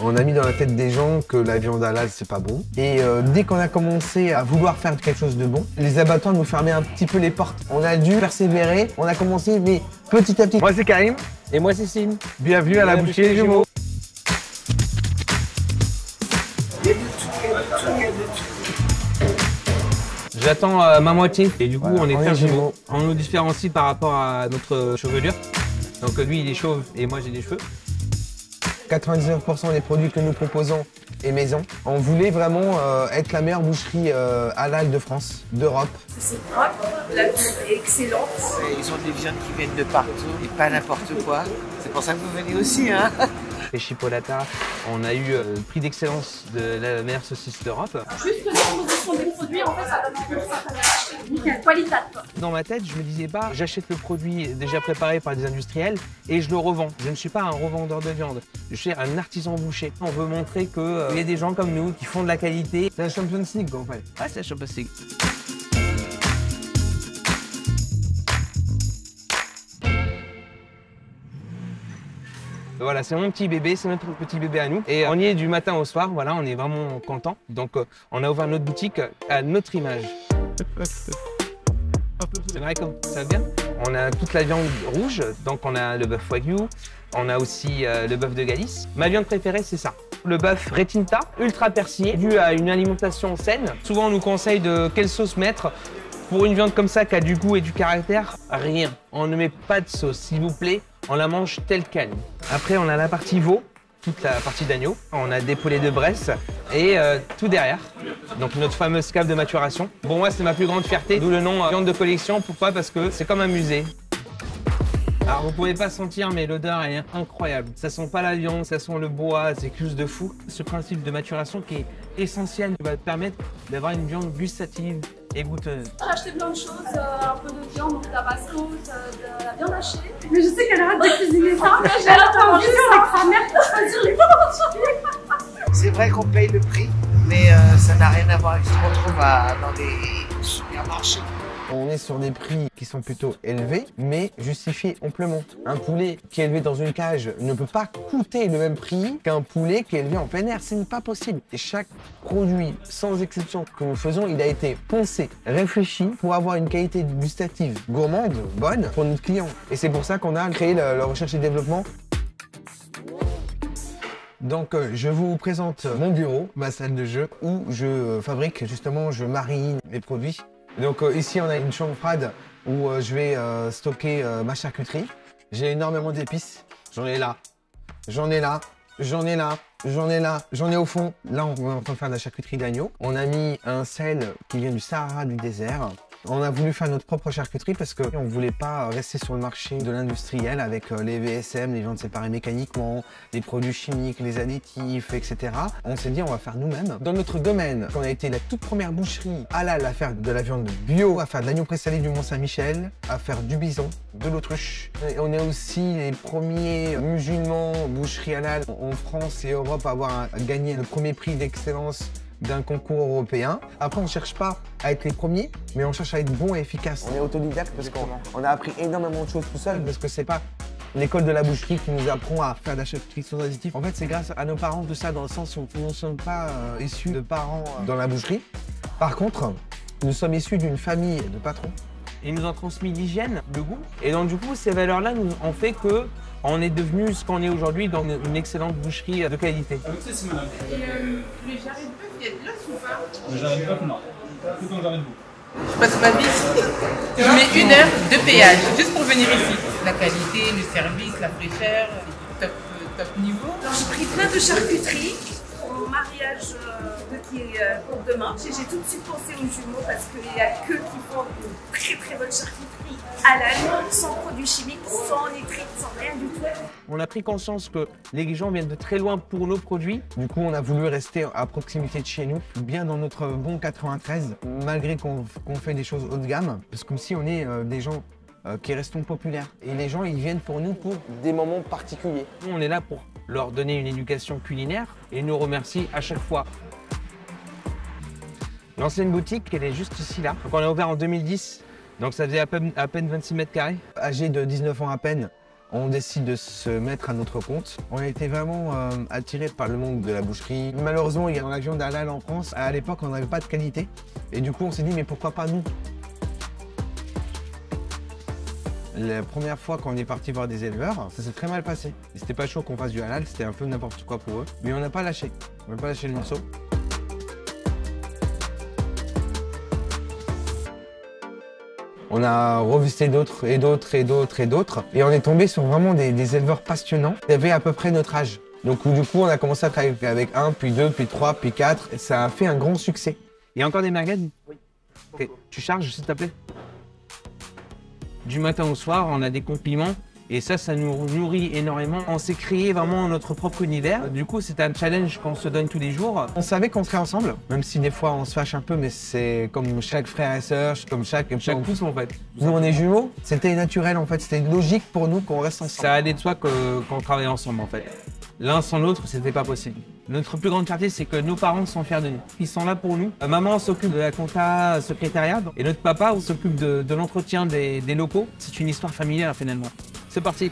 On a mis dans la tête des gens que la viande halal c'est pas bon. Et dès qu'on a commencé à vouloir faire quelque chose de bon, les abattoirs nous fermaient un petit peu les portes. On a dû persévérer, on a commencé mais petit à petit. Moi c'est Karim. Et moi c'est Sim. Bienvenue à la boucherie des jumeaux. J'attends ma moitié et du coup Voilà, on est on est frères jumeaux. jumeaux. On nous différencie par rapport à notre chevelure. Donc lui il est chauve et moi j'ai des cheveux. 99% des produits que nous proposons est maison. On voulait vraiment être la meilleure boucherie halal de France, d'Europe. C'est propre, la viande est excellente. Ils ont des viandes qui viennent de partout et pas n'importe quoi. C'est pour ça que vous venez aussi, hein. Et Chipolata, on a eu le prix d'excellence de la meilleure saucisse d'Europe. Juste la composition des produits, en fait, ça donne un certain nickel, qualité. Dans ma tête, je me disais pas, j'achète le produit déjà préparé par des industriels et je le revends. Je ne suis pas un revendeur de viande, je suis un artisan boucher. On veut montrer qu'il y a des gens comme nous qui font de la qualité. C'est la Champions League en fait. Ouais, c'est la Champions League. Voilà, c'est mon petit bébé, c'est notre petit bébé à nous. Et on y est du matin au soir, voilà, on est vraiment content. Donc on a ouvert notre boutique à notre image. C'est vrai comme ça va bien. On a toute la viande rouge, donc on a le bœuf wagyu, on a aussi le bœuf de Galice. Ma viande préférée, c'est ça. Le bœuf retinta, ultra persillé, dû à une alimentation saine. Souvent, on nous conseille de quelle sauce mettre. Pour une viande comme ça qui a du goût et du caractère, rien. On ne met pas de sauce, s'il vous plaît. On la mange telle qu'elle. Après, on a la partie veau, toute la partie d'agneau. On a des poulets de Bresse et tout derrière. Donc notre fameuse cave de maturation. Bon, moi, c'est ma plus grande fierté, d'où le nom viande de collection. Pourquoi? Parce que c'est comme un musée. Alors vous pouvez pas sentir, mais l'odeur est incroyable. Ça sent pas la viande, ça sent le bois, c'est quelque chose de fou. Ce principe de maturation qui est essentiel va te permettre d'avoir une viande gustative et goûteuse. J'ai acheté plein de choses, un peu de viande, donc tabasco, de la viande hachée. Mais je sais qu'elle arrête de cuisiner ça. J'ai attendu avec sa mère pour choisir les viandes. C'est vrai qu'on paye le prix, mais ça n'a rien à voir avec ce qu'on trouve dans les supermarchés. On est sur des prix qui sont plutôt élevés, mais justifiés amplement. Un poulet qui est élevé dans une cage ne peut pas coûter le même prix qu'un poulet qui est élevé en plein air. Ce n'est pas possible. Et chaque produit, sans exception, que nous faisons, il a été pensé, réfléchi pour avoir une qualité gustative gourmande, bonne, pour notre client. Et c'est pour ça qu'on a créé la recherche et développement. Donc je vous présente mon bureau, ma salle de jeu, où je fabrique, justement, je marine mes produits. Donc ici on a une chambre froide où je vais stocker ma charcuterie. J'ai énormément d'épices, j'en ai là, j'en ai là, j'en ai là, j'en ai là, j'en ai au fond. Là on est en train de faire de la charcuterie d'agneau. On a mis un sel qui vient du Sahara, du désert. On a voulu faire notre propre charcuterie parce qu'on ne voulait pas rester sur le marché de l'industriel avec les VSM, les viandes séparées mécaniquement, les produits chimiques, les additifs, etc. On s'est dit on va faire nous-mêmes. Dans notre domaine, on a été la toute première boucherie halal à faire de la viande bio, à faire de l'agneau présalé du Mont-Saint-Michel, à faire du bison, de l'autruche. Et on est aussi les premiers musulmans boucherie halal en France et Europe à avoir gagné le premier prix d'excellence d'un concours européen. Après, on ne cherche pas à être les premiers, mais on cherche à être bon et efficace. On est autodidacte parce qu'on a appris énormément de choses tout seul, parce que c'est pas l'école de la boucherie qui nous apprend à faire de la charcuterie sans additifs. En fait, c'est grâce à nos parents de ça, dans le sens où nous ne sommes pas issus de parents dans la boucherie. Par contre, nous sommes issus d'une famille de patrons. Ils nous ont transmis l'hygiène, le goût. Et donc du coup, ces valeurs-là nous ont fait que on est devenu ce qu'on est aujourd'hui dans une excellente boucherie de qualité. Et les jarrets de bœuf, il y a de l'os ou pas? Le jarret de bœuf, non. Tout comme jarret de veau. Je passe ma vie ici. Je mets 1 heure de péage juste pour venir ici. La qualité, le service, la fraîcheur, top niveau. Alors j'ai pris plein de charcuterie pour mon mariage qui est pour demain. J'ai tout de suite pensé aux jumeaux parce qu'il n'y a qu'eux qui font une très très bonne charcuterie halal, sans produits chimiques, sans nitrites, sans rien du tout. On a pris conscience que les gens viennent de très loin pour nos produits. Du coup, on a voulu rester à proximité de chez nous, bien dans notre bon 93, malgré qu'on fait des choses haut de gamme, parce que si on est des gens qui restons populaires. Et les gens, ils viennent pour nous pour des moments particuliers. Nous, on est là pour leur donner une éducation culinaire et ils nous remercient à chaque fois. L'ancienne boutique, elle est juste ici, là. Donc on a ouvert en 2010, donc ça faisait à peine 26 mètres carrés. Âgé de 19 ans à peine, On décide de se mettre à notre compte. On a été vraiment attirés par le monde de la boucherie. Malheureusement, il y a dans la viande halal en France. À l'époque, on n'avait pas de qualité. Et du coup, on s'est dit, mais pourquoi pas nous? La première fois qu'on est parti voir des éleveurs, ça s'est très mal passé. C'était pas chaud qu'on fasse du halal, c'était un peu n'importe quoi pour eux. Mais on n'a pas lâché. On n'a pas lâché le morceau. On a revisité d'autres et d'autres et d'autres et d'autres. Et on est tombé sur vraiment des éleveurs passionnants. Ils avaient à peu près notre âge. Donc du coup, on a commencé à travailler avec 1, puis 2, puis 3, puis 4. Et ça a fait un grand succès. Il y a encore des merguez? Oui. Ok. Tu charges, s'il te plaît? Du matin au soir, on a des compliments. Et ça nous nourrit énormément. On s'est créé vraiment notre propre univers. Du coup, c'est un challenge qu'on se donne tous les jours. On savait qu'on serait ensemble, même si des fois on se fâche un peu, mais c'est comme chaque frère et sœur, comme chaque pouce en fait. Nous, on est jumeaux. C'était naturel en fait. C'était logique pour nous qu'on reste ensemble. Ça allait de soi qu'on travaille ensemble en fait. L'un sans l'autre, c'était pas possible. Notre plus grande fierté, c'est que nos parents sont fiers de nous. Ils sont là pour nous. Maman s'occupe de la compta secrétariat et notre papa s'occupe de l'entretien des locaux. C'est une histoire familiale finalement. C'est parti.